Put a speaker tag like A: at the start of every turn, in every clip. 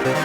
A: What's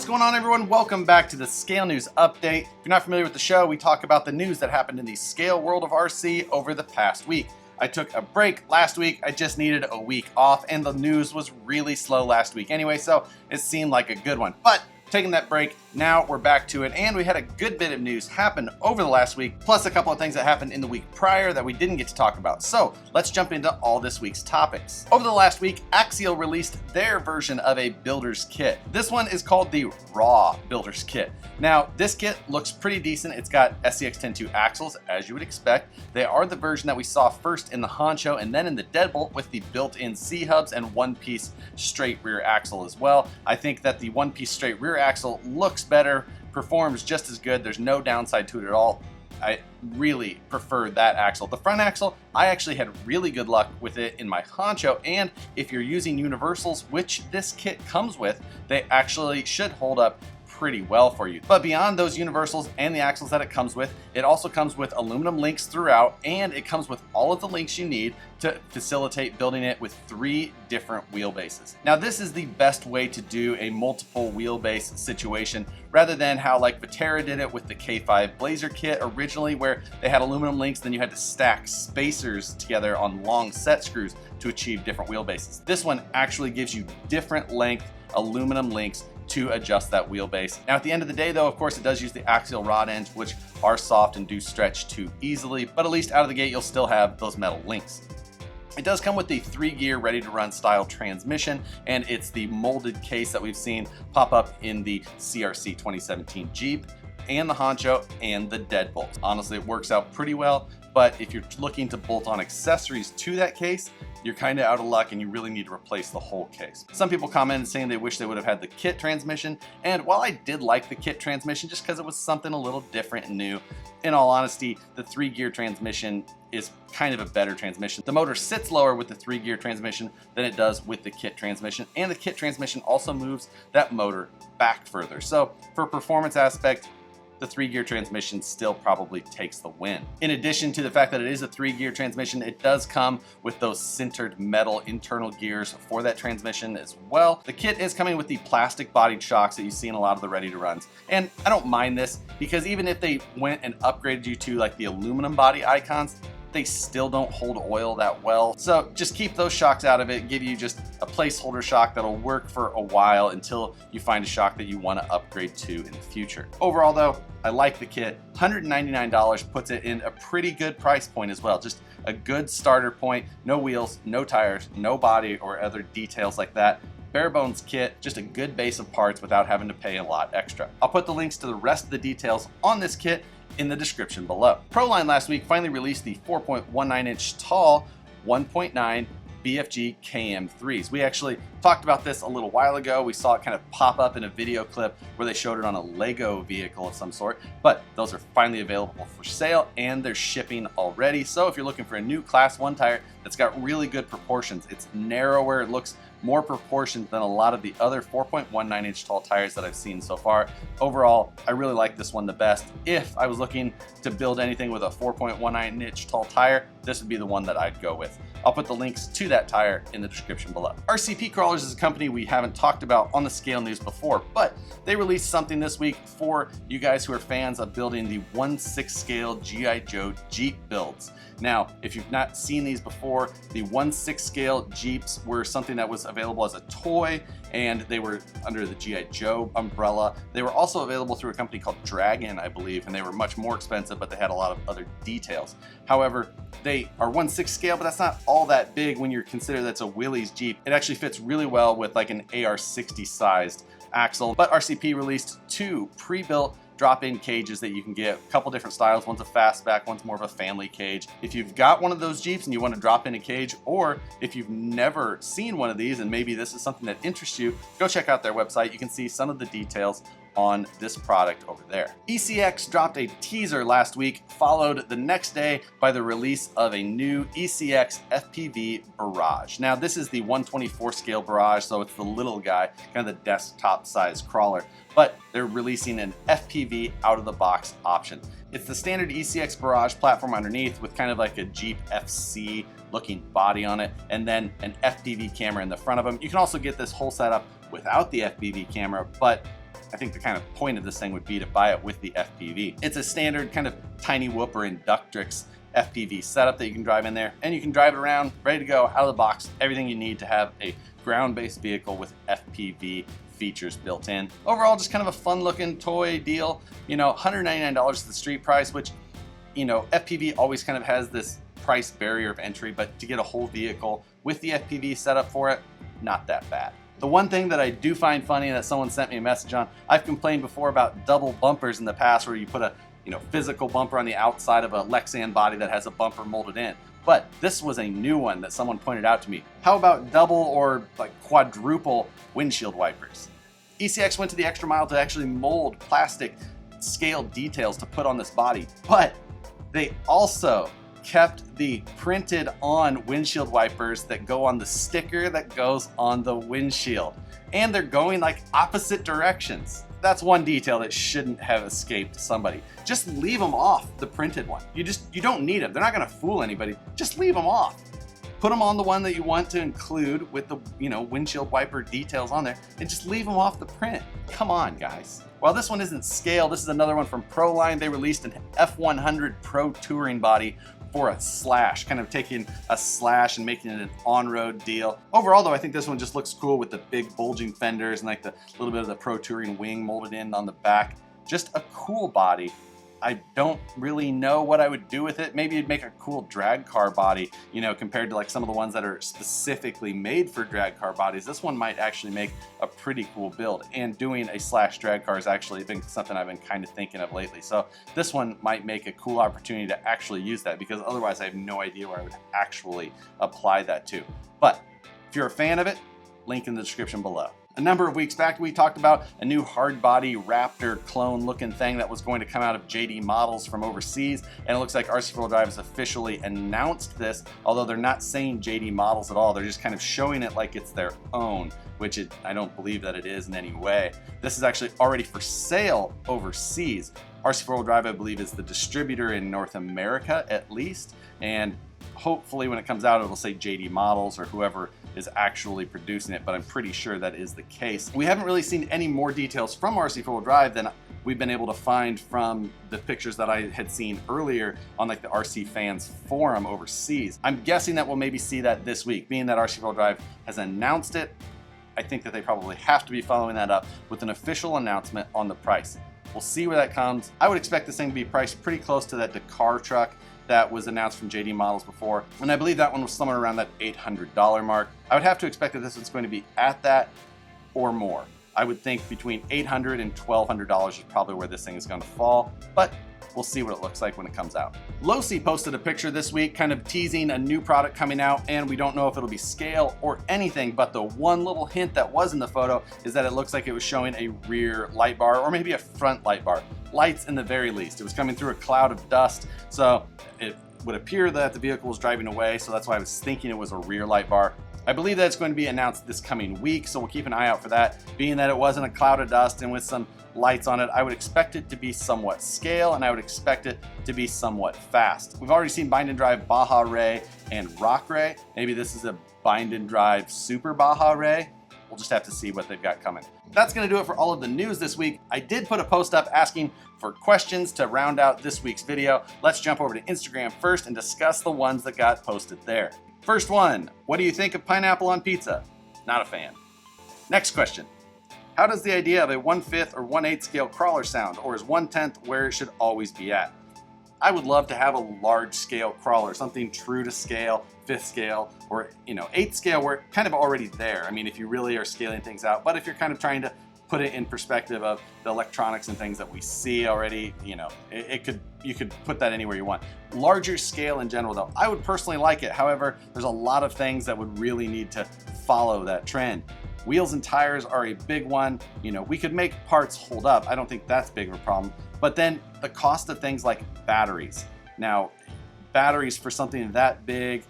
A: going on, everyone? Welcome back to the Scale News Update. If you're not familiar with the show, we talk about the news that happened in the scale world of RC over the past week. I took a break last week. I just needed a week off, and the news was really slow last week anyway, so it seemed like a good one. But taking that break, now we're back to it, and we had a good bit of news happen over the last week, plus a couple of things that happened in the week prior that we didn't get to talk about. So let's jump into all this week's topics. Over the last week, Axial released their version of a builder's kit. This one is called the RAAAAW builder's kit. Now, this kit looks pretty decent. It's got ECX 10.2 axles, as you would expect. They are the version that we saw first in the honcho and then in the deadbolt with the built-in C-hubs and one-piece straight rear axle as well. I think that the one-piece straight rear axle looks better, performs just as good. There's no downside to it at all. I really prefer that axle. The front axle, I actually had really good luck with it in my honcho, and if you're using universals, which this kit comes with, they actually should hold up pretty well for you. But beyond those universals and the axles that it comes with, it also comes with aluminum links throughout, and it comes with all of the links you need to facilitate building it with 3 different wheelbases. Now, this is the best way to do a multiple wheelbase situation, rather than how like Viterra did it with the K5 Blazer kit originally, where they had aluminum links, then you had to stack spacers together on long set screws to achieve different wheelbases. This one actually gives you different length aluminum links to adjust that wheelbase. Now, at the end of the day though, of course, it does use the Axial rod ends, which are soft and do stretch too easily, but at least out of the gate, you'll still have those metal links. It does come with the 3-gear ready-to-run style transmission, and it's the molded case that we've seen pop up in the CRC 2017 Jeep and the honcho and the deadbolt. Honestly, it works out pretty well, but if you're looking to bolt on accessories to that case, you're kind of out of luck and you really need to replace the whole case. Some people commented saying they wish they would have had the kit transmission, and while I did like the kit transmission just because it was something a little different and new, in all honesty, the 3-gear transmission is kind of a better transmission. The motor sits lower with the 3-gear transmission than it does with the kit transmission, and the kit transmission also moves that motor back further. So for a performance aspect, the 3-gear transmission still probably takes the win. In addition to the fact that it is a 3-gear transmission, it does come with those sintered metal internal gears for that transmission as well. The kit is coming with the plastic bodied shocks that you see in a lot of the ready-to-runs. And I don't mind this, because even if they went and upgraded you to like the aluminum body icons, they still don't hold oil that well. So just keep those shocks out of it, give you just a placeholder shock that'll work for a while until you find a shock that you want to upgrade to in the future. Overall though, I like the kit. $199 puts it in a pretty good price point as well. Just a good starter point, no wheels, no tires, no body or other details like that. Bare bones kit, just a good base of parts without having to pay a lot extra. I'll put the links to the rest of the details on this kit in the description below. Proline last week finally released the 4.19-inch tall 1.9 BFG KM3s. We actually talked about this a little while ago. We saw it kind of pop up in a video clip where they showed it on a Lego vehicle of some sort, but those are finally available for sale and they're shipping already. So if you're looking for a new Class 1 tire that's got really good proportions, it's narrower, it looks more proportioned than a lot of the other 4.19-inch tall tires that I've seen so far. Overall, I really like this one the best. If I was looking to build anything with a 4.19-inch tall tire, this would be the one that I'd go with. I'll put the links to that tire in the description below. RCP Crawlers is a company we haven't talked about on the Scale News before, but they released something this week for you guys who are fans of building the 1/6 scale G.I. Joe Jeep builds. Now, if you've not seen these before, the 1/6 scale Jeeps were something that was available as a toy, and they were under the G.I. Joe umbrella. They were also available through a company called Dragon, I believe, and they were much more expensive, but they had a lot of other details. However, they are 1/6 scale, but that's not all that big when you consider that's a Willys Jeep. It actually fits really well with like an AR60 sized axle, but RCP released 2 pre-built drop-in cages that you can get, a couple different styles. One's a fastback, one's more of a family cage. If you've got one of those Jeeps and you want to drop in a cage, or if you've never seen one of these and maybe this is something that interests you, go check out their website. You can see some of the details on this product over there. ECX dropped a teaser last week, followed the next day by the release of a new ECX FPV Barrage. Now this is the 124 scale Barrage, so it's the little guy, kind of the desktop size crawler, but they're releasing an FPV out of the box option. It's the standard ECX Barrage platform underneath with kind of like a Jeep FC looking body on it, and then an FPV camera in the front of them. You can also get this whole setup without the FPV camera, but I think the kind of point of this thing would be to buy it with the FPV. It's a standard kind of tiny whoop or Inductrix FPV setup that you can drive in there, and you can drive it around, ready to go, out of the box, everything you need to have a ground-based vehicle with FPV features built in. Overall, just kind of a fun-looking toy deal. You know, $199 is the street price, which, you know, FPV always kind of has this price barrier of entry, but to get a whole vehicle with the FPV setup for it, not that bad. The one thing that I do find funny that someone sent me a message on, I've complained before about double bumpers in the past where you put a physical bumper on the outside of a Lexan body that has a bumper molded in. But this was a new one that someone pointed out to me. How about double or like quadruple windshield wipers? ECX went to the extra mile to actually mold plastic scale details to put on this body, but they also kept the printed on windshield wipers that go on the sticker that goes on the windshield. And they're going like opposite directions. That's one detail that shouldn't have escaped somebody. Just leave them off the printed one. You don't need them. They're not gonna fool anybody. Just leave them off. Put them on the one that you want to include with the windshield wiper details on there, and just leave them off the print. Come on, guys. While this one isn't scale, this is another one from Proline. They released an F100 Pro touring body for a slash, kind of taking a slash and making it an on-road deal. Overall though, I think this one just looks cool with the big bulging fenders and like the little bit of the Pro Touring wing molded in on the back. Just a cool body. I don't really know what I would do with it. Maybe it'd make a cool drag car body, compared to like some of the ones that are specifically made for drag car bodies. This one might actually make a pretty cool build, and doing a slash drag car has actually been something I've been kind of thinking of lately. So this one might make a cool opportunity to actually use that, because otherwise I have no idea where I would actually apply that to. But if you're a fan of it, link in the description below. A number of weeks back, we talked about a new hard body Raptor clone looking thing that was going to come out of JD Models from overseas. And it looks like RC4WD has officially announced this, although they're not saying JD Models at all. They're just kind of showing it like it's their own, which I don't believe that it is in any way. This is actually already for sale overseas. RC4WD, I believe, is the distributor in North America at least. And hopefully when it comes out, it'll say JD Models or whoever is actually producing it, but I'm pretty sure that is the case. We haven't really seen any more details from RC4WD than we've been able to find from the pictures that I had seen earlier on like the RC fans forum overseas. I'm guessing that we'll maybe see that this week, being that RC4WD has announced it. I think that they probably have to be following that up with an official announcement on the price. We'll see where that comes. I would expect this thing to be priced pretty close to that Dakar truck that was announced from JD Models before, and I believe that one was somewhere around that $800 mark. I would have to expect that this is going to be at that or more. I would think between $800 and $1,200 is probably where this thing is going to fall, but we'll see what it looks like when it comes out. Losi posted a picture this week kind of teasing a new product coming out, and we don't know if it'll be scale or anything, but the one little hint that was in the photo is that it looks like it was showing a rear light bar or maybe a front light bar. Lights in the very least. It was coming through a cloud of dust, so it would appear that the vehicle was driving away, so that's why I was thinking it was a rear light bar. I believe that it's going to be announced this coming week, so we'll keep an eye out for that. Being that it wasn't a cloud of dust and with some lights on it, I would expect it to be somewhat scale, and I would expect it to be somewhat fast. We've already seen bind and drive Baja Ray and Rock Ray. Maybe this is a bind and drive Super Baja Ray. We'll just have to see what they've got coming. That's going to do it for all of the news this week. I did put a post up asking for questions to round out this week's video. Let's jump over to Instagram first and discuss the ones that got posted there. First one, what do you think of pineapple on pizza? Not a fan. Next question, how does the idea of a 1/5 or 1/8 scale crawler sound, or is 1/10 where it should always be at? I would love to have a large scale crawler, something true to scale, 5th scale, or 8th scale, where it's kind of already there. I mean, if you really are scaling things out, but if you're kind of trying to put it in perspective of the electronics and things that we see already, you could put that anywhere you want. Larger scale in general though, I would personally like it. However, there's a lot of things that would really need to follow that trend. Wheels and tires are a big one. We could make parts hold up. I don't think that's big of a problem. But then the cost of things like batteries. Now, batteries for something that big,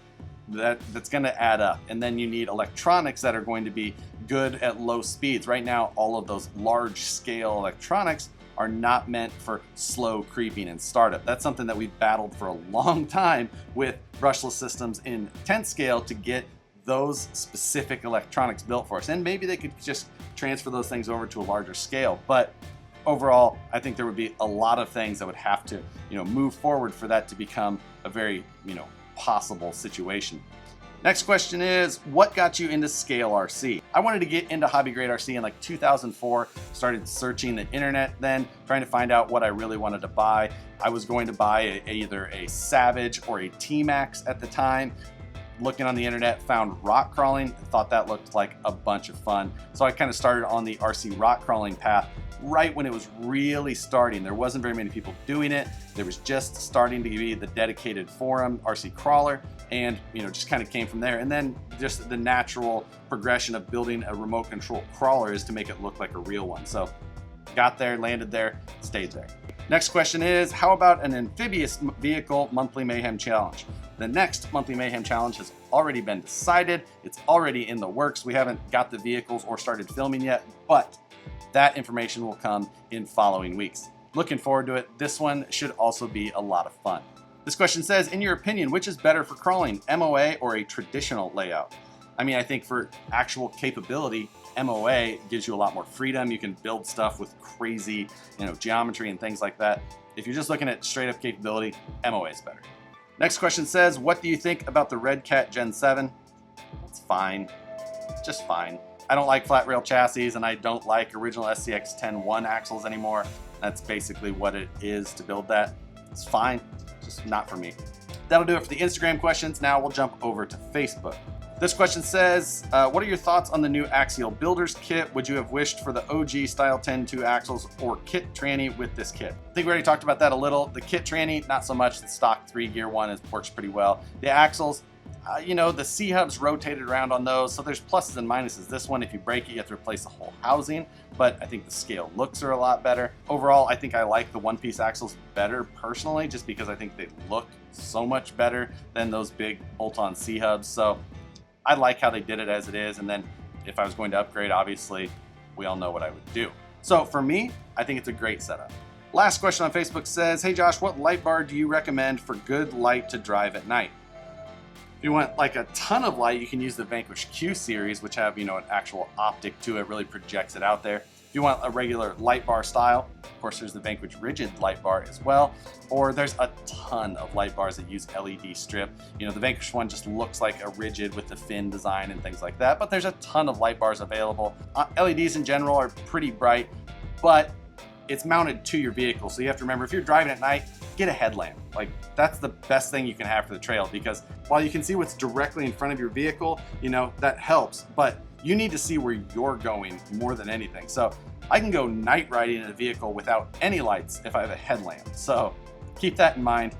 A: that's going to add up. And then you need electronics that are going to be good at low speeds. Right now, all of those large scale electronics are not meant for slow creeping and startup. That's something that we battled for a long time with brushless systems in 10th scale to get those specific electronics built for us. And maybe they could just transfer those things over to a larger scale. But overall, I think there would be a lot of things that would have to, move forward for that to become a very, possible situation. Next question is, what got you into scale RC? I wanted to get into hobby grade RC in like 2004, started searching the internet then, trying to find out what I really wanted to buy. I was going to buy either a Savage or a T-Max at the time. Looking on the internet, found rock crawling, thought that looked like a bunch of fun. So I kind of started on the RC rock crawling path right when it was really starting. There wasn't very many people doing it. There was just starting to be the dedicated forum, RC Crawler, and just kind of came from there. And then just the natural progression of building a remote control crawler is to make it look like a real one. So got there, landed there, stayed there. Next question is, how about an amphibious vehicle monthly mayhem challenge? The next monthly mayhem challenge has already been decided. It's already in the works. We haven't got the vehicles or started filming yet, but that information will come in following weeks. Looking forward to it. This one should also be a lot of fun. This question says, in your opinion, which is better for crawling, MOA or a traditional layout? I mean, I think for actual capability, MOA gives you a lot more freedom. You can build stuff with crazy, geometry and things like that. If you're just looking at straight up capability, MOA is better. Next question says, what do you think about the Red Cat Gen 7? It's fine, just fine. I don't like flat rail chassis, and I don't like original SCX 10.1 axles anymore. That's basically what it is to build that. It's fine, just not for me. That'll do it for the Instagram questions. Now we'll jump over to Facebook. This question says, what are your thoughts on the new Axial Builders Kit? Would you have wished for the OG Style 10.2 axles or kit tranny with this kit? I think we already talked about that a little. The kit tranny, not so much. The stock 3-gear one works pretty well. The axles, the C-hubs rotated around on those, so there's pluses and minuses. This one, if you break it, you have to replace the whole housing, but I think the scale looks are a lot better. Overall, I think I like the one-piece axles better personally, just because I think they look so much better than those big bolt-on C-hubs. So I like how they did it as it is, and then if I was going to upgrade, obviously, we all know what I would do. So for me, I think it's a great setup. Last question on Facebook says, hey Josh, what light bar do you recommend for good light to drive at night? If you want like a ton of light, you can use the Vanquish Q series, which have, an actual optic to it, really projects it out there. If you want a regular light bar style, of course, there's the Vanquish Rigid light bar as well, or there's a ton of light bars that use LED strip. The Vanquish one just looks like a rigid with the fin design and things like that, but there's a ton of light bars available. LEDs in general are pretty bright, but it's mounted to your vehicle, so you have to remember, if you're driving at night, get a headlamp. Like, that's the best thing you can have for the trail, because while you can see what's directly in front of your vehicle, that helps, but you need to see where you're going more than anything. So I can go night riding in a vehicle without any lights if I have a headlamp. So keep that in mind.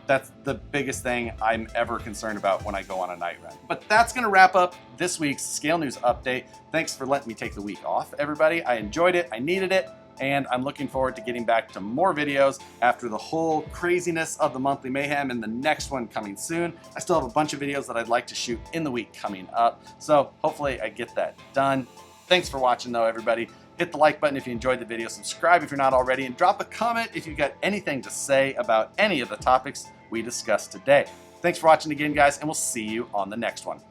A: That's the biggest thing I'm ever concerned about when I go on a night ride. But that's gonna wrap up this week's Scale News update. Thanks for letting me take the week off, everybody. I enjoyed it, I needed it, and I'm looking forward to getting back to more videos after the whole craziness of the monthly mayhem and the next one coming soon. I still have a bunch of videos that I'd like to shoot in the week coming up, so hopefully I get that done. Thanks for watching though, everybody. Hit the like button if you enjoyed the video, subscribe if you're not already, and drop a comment if you've got anything to say about any of the topics we discussed today. Thanks for watching again, guys, and we'll see you on the next one.